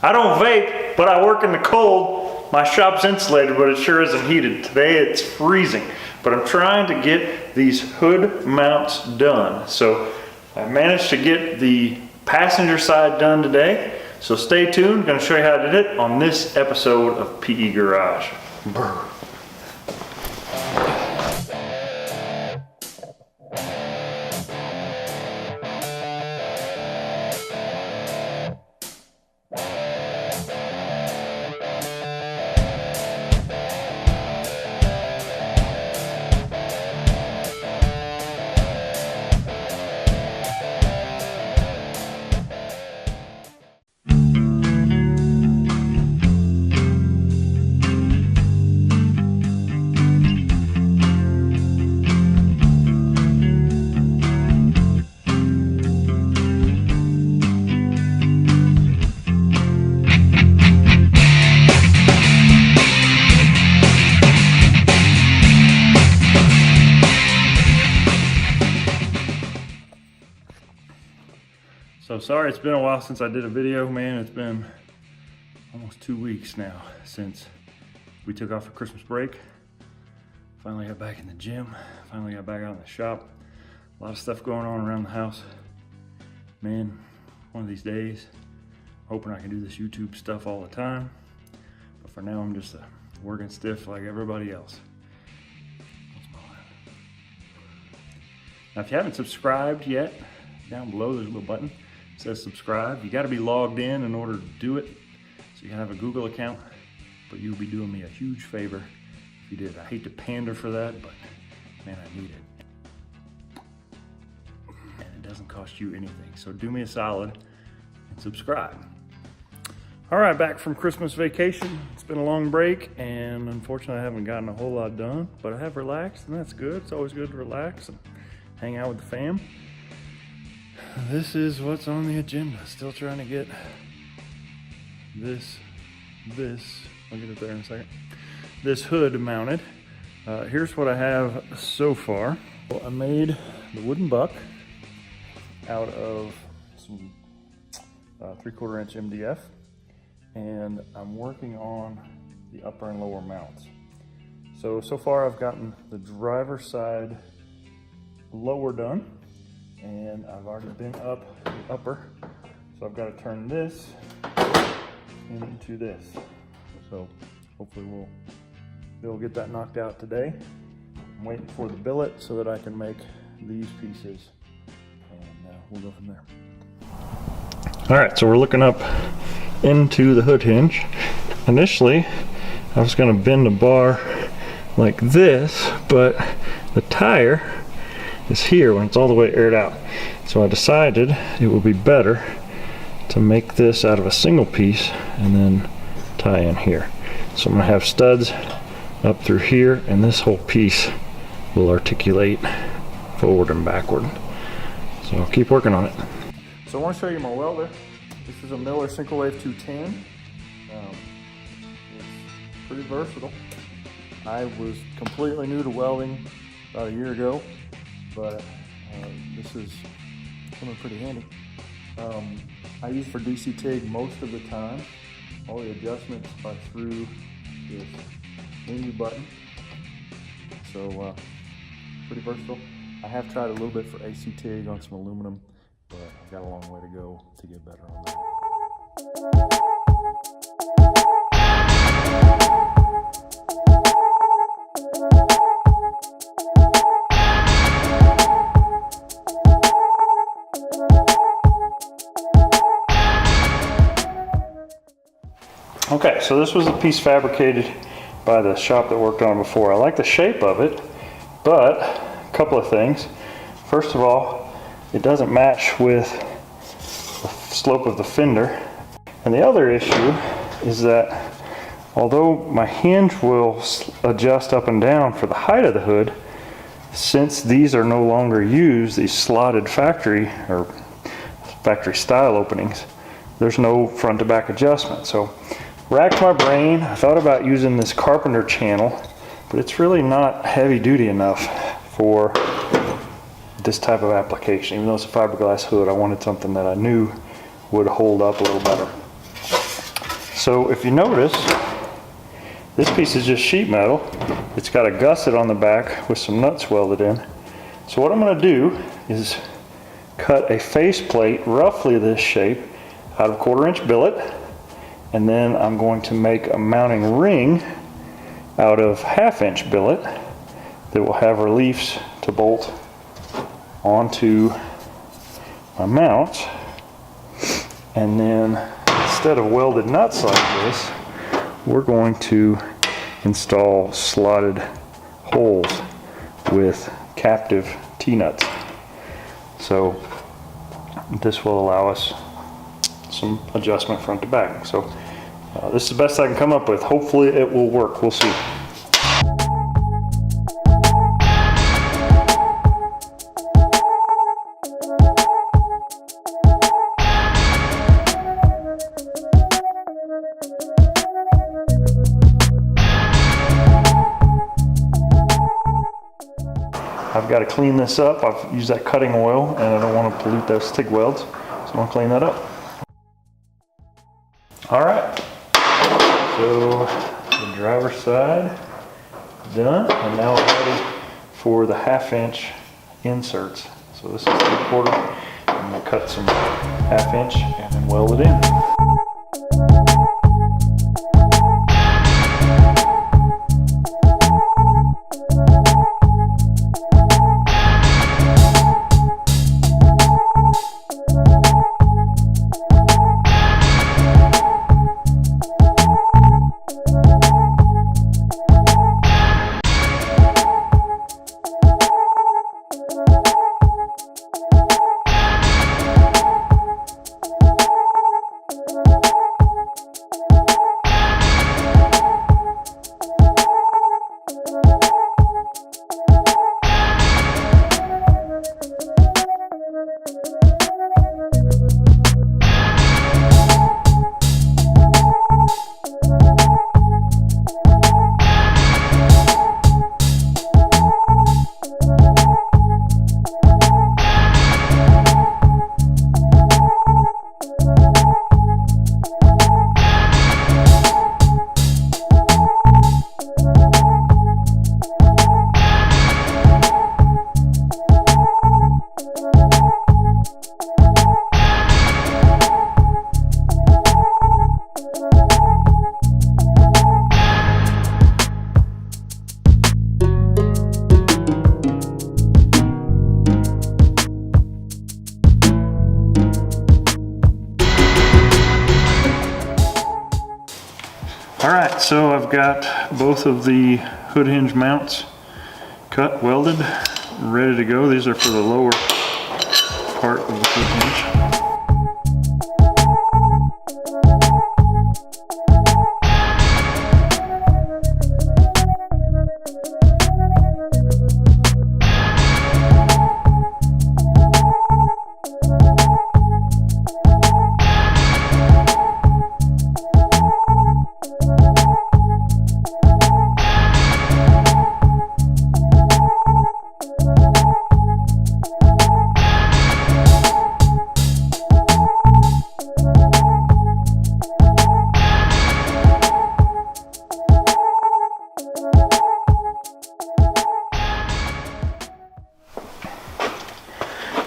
I don't vape, but I work in the cold. My shop's insulated, but it sure isn't heated. Today it's freezing, but I'm trying to get these hood mounts done. So I managed to get the passenger side done today. So stay tuned, I'm gonna show you how to do it on this episode of PE Garage. Brr. So sorry it's been a while since I did a video, man. It's been almost 2 weeks now since we took off for Christmas break. Finally got back in the gym, finally got back out in the shop. A lot of stuff going on around the house. Man, one of these days, hoping I can do this YouTube stuff all the time. But for now, I'm just working stiff like everybody else. Now, if you haven't subscribed yet, down below there's a little button. It says subscribe. You got to be logged in order to do it. So you can have a Google account, but you'll be doing me a huge favor if you did. I hate to pander for that, but man, I need it. And it doesn't cost you anything. So do me a solid and subscribe. All right, back from Christmas vacation. It's been a long break, and unfortunately I haven't gotten a whole lot done, but I have relaxed, and that's good. It's always good to relax and hang out with the fam. This is what's on the agenda. Still trying to get this, I'll get it there in a second. This hood mounted. Here's what I have so far. Well, I made the wooden buck out of some 3/4 inch MDF, and I'm working on the upper and lower mounts. So far I've gotten the driver's side lower done, and I've already been up the upper, so I've got to turn this into this. So hopefully we'll be able to get that knocked out today. I'm waiting for the billet so that I can make these pieces, and we'll go from there. All right, so we're looking up into the hood hinge. Initially I was going to bend the bar like this, but the tire is here when it's all the way aired out. So I decided it would be better to make this out of a single piece and then tie in here. So I'm gonna have studs up through here, and this whole piece will articulate forward and backward. So I'll keep working on it. So I want to show you my welder. This is a Miller Syncrowave 210. It's pretty versatile. I was completely new to welding about a year ago, but this is coming pretty handy. I use for DC TIG most of the time. All the adjustments are through this menu button. So pretty versatile. I have tried a little bit for AC TIG on some aluminum, but I've got a long way to go to get better on that. Okay, so this was a piece fabricated by the shop that worked on it before. I like the shape of it, but a couple of things. First of all, it doesn't match with the slope of the fender. And the other issue is that although my hinge will adjust up and down for the height of the hood, since these are no longer used, these slotted factory or factory style openings, there's no front to back adjustment. So racked my brain. I thought about using this carpenter channel, but it's really not heavy duty enough for this type of application. Even though it's a fiberglass hood, I wanted something that I knew would hold up a little better. So if you notice, this piece is just sheet metal. It's got a gusset on the back with some nuts welded in. So what I'm going to do is cut a face plate roughly this shape out of 1/4-inch billet, and then I'm going to make a mounting ring out of 1/2-inch billet that will have reliefs to bolt onto my mounts. And then instead of welded nuts like this, we're going to install slotted holes with captive T-nuts. So this will allow us some adjustment front to back. So this is the best I can come up with. Hopefully it will work. We'll see. I've got to clean this up. I've used that cutting oil and I don't want to pollute those TIG welds, so I'm going to clean that up. Alright, so the driver's side done, and now we're ready for the 1/2-inch inserts. So this is 3/4, and we'll cut some 1/2-inch and then weld it in. Alright, so I've got both of the hood hinge mounts cut, welded, ready to go. These are for the lower part of the hood hinge.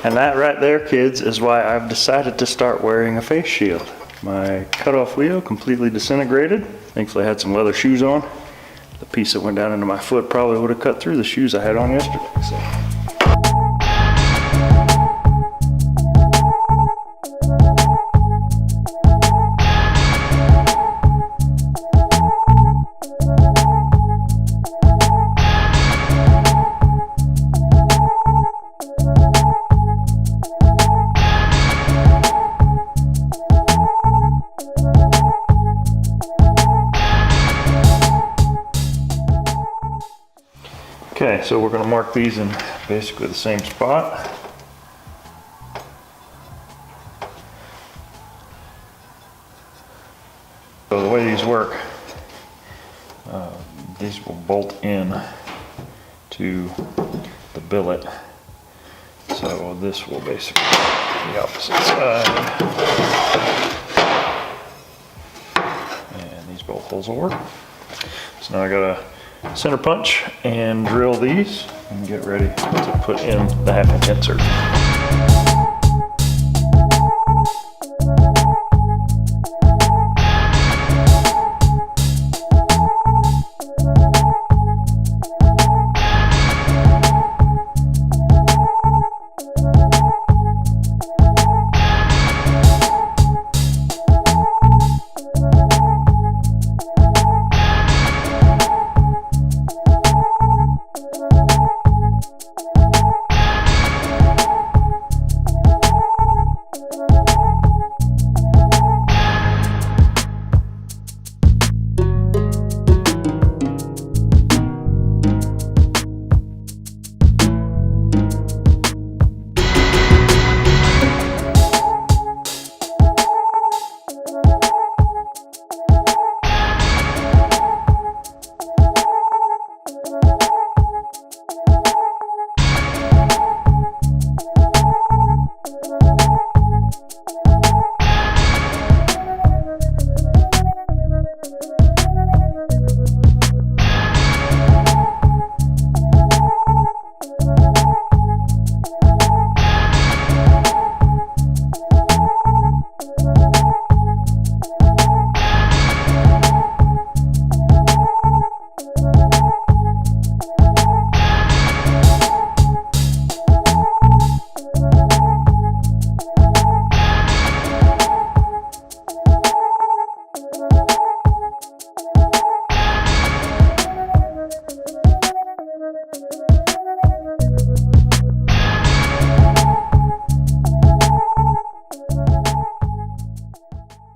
And that right there, kids, is why I've decided to start wearing a face shield. My cutoff wheel completely disintegrated. Thankfully I had some leather shoes on. The piece that went down into my foot probably would have cut through the shoes I had on yesterday. So. Okay, so we're going to mark these in basically the same spot. So the way these work, these will bolt in to the billet. So this will basically be the opposite side. holes will work. So now I got a center punch and drill these and get ready to put in the 1/2 inch insert.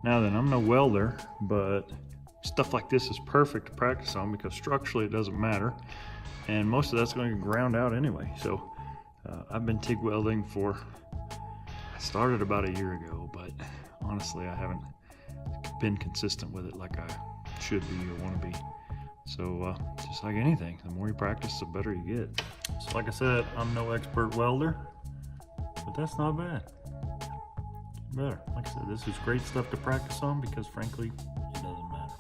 Now then, I'm no welder, but stuff like this is perfect to practice on because structurally it doesn't matter. And most of that's going to get ground out anyway. So I've been TIG welding I started about a year ago, but honestly, I haven't been consistent with it like I should be or want to be. So just like anything, the more you practice, the better you get. So like I said, I'm no expert welder, but that's not bad. Better. Like I said, this is great stuff to practice on because frankly, it doesn't matter.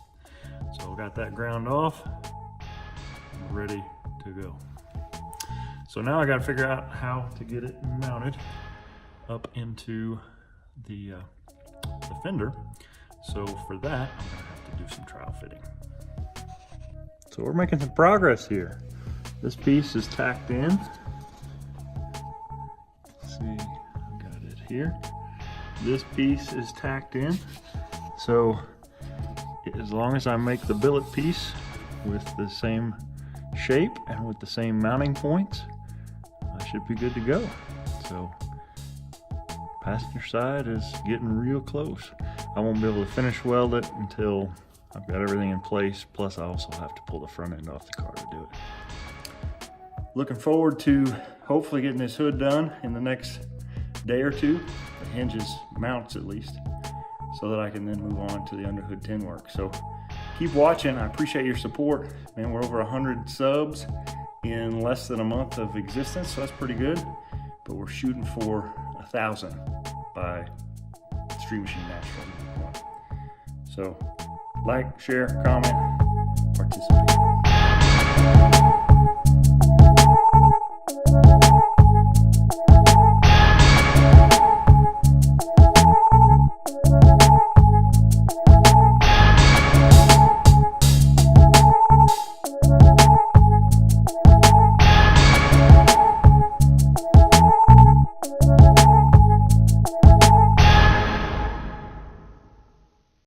So I got that ground off, ready to go. So now I got to figure out how to get it mounted up into the fender. So for that, I'm gonna have to do some trial fitting. So we're making some progress here. This piece is tacked in. Let's see, I got it here. This piece is tacked in. So as long as I make the billet piece with the same shape and with the same mounting points, I should be good to go. So passenger side is getting real close. I won't be able to finish weld it until I've got everything in place. Plus I also have to pull the front end off the car to do it. Looking forward to hopefully getting this hood done in the next day or two, the hinges mounts at least, so that I can then move on to the underhood tin work. So keep watching. I appreciate your support. Man, we're over 100 subs in less than a month of existence, so that's pretty good. But we're shooting for 1,000 by Stream Machine National. So like, share, comment, participate.